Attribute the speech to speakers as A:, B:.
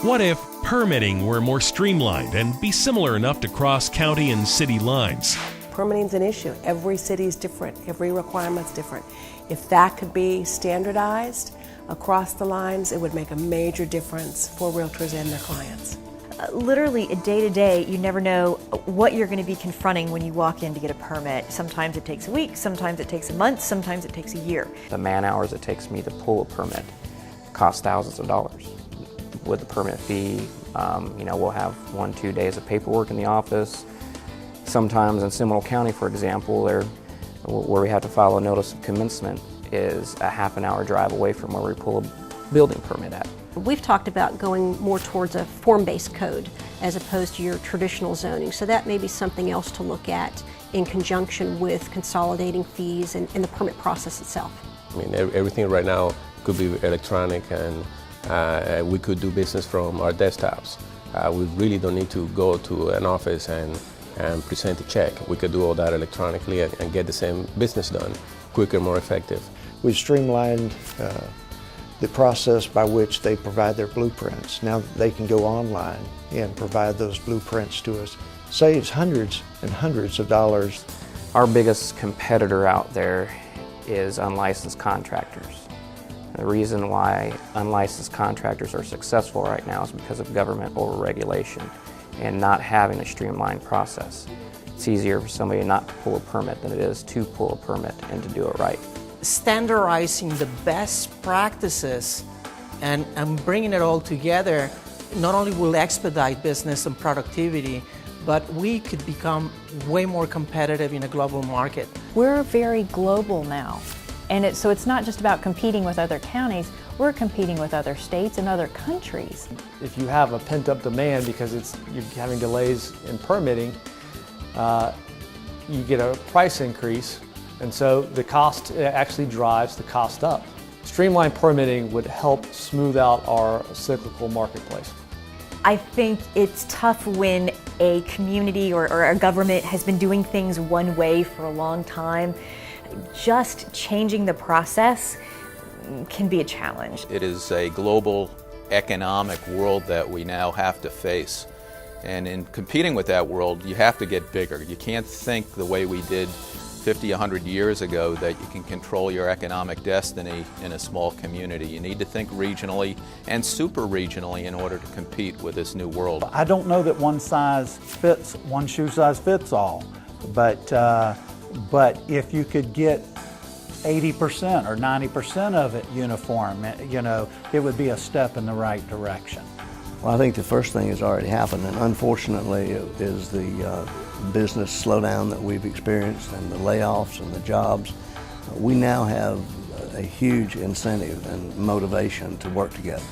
A: What if permitting were more streamlined and be similar enough to cross county and city lines?
B: Permitting's an issue. Every city is different. Every requirement's different. If that could be standardized across the lines, it would make a major difference for realtors and their clients.
C: Literally, day to day, you never know what you're going to be confronting when you walk in to get a permit. Sometimes it takes a week, sometimes it takes a month, sometimes it takes a year.
D: The man hours it takes me to pull a permit costs thousands of dollars. With the permit fee, we'll have 1-2 days of paperwork in the office. Sometimes in Seminole County, for example, where we have to file a notice of commencement is a half-an-hour drive away from where we pull a building permit at.
E: We've talked about going more towards a form-based code as opposed to your traditional zoning, so that may be something else to look at in conjunction with consolidating fees and the permit process itself.
F: I mean, everything right now could be electronic, and we could do business from our desktops. We really don't need to go to an office and present a check. We could do all that electronically and get the same business done quicker, more effective.
G: We've streamlined the process by which they provide their blueprints. Now they can go online and provide those blueprints to us. Saves hundreds and hundreds of dollars.
D: Our biggest competitor out there is unlicensed contractors. The reason why unlicensed contractors are successful right now is because of government overregulation and not having a streamlined process. It's easier for somebody not to pull a permit than it is to pull a permit and to do it right.
H: Standardizing the best practices and bringing it all together not only will expedite business and productivity, but we could become way more competitive in a global market.
I: We're very global now, and so it's not just about competing with other counties, we're competing with other states and other countries.
J: If you have a pent-up demand because you're having delays in permitting, you get a price increase, and so the cost actually drives the cost up. Streamlined permitting would help smooth out our cyclical marketplace.
C: I think it's tough when a community or a government has been doing things one way for a long time. Just changing the process can be a challenge.
K: It is a global economic world that we now have to face. And in competing with that world, you have to get bigger. You can't think the way we did 50, 100 years ago that you can control your economic destiny in a small community. You need to think regionally and super regionally in order to compete with this new world.
L: I don't know that one shoe size fits all, but if you could get 80% or 90% of it uniform, it would be a step in the right direction.
M: Well, I think the first thing has already happened, and unfortunately it is the business slowdown that we've experienced and the layoffs and the jobs. We now have a huge incentive and motivation to work together.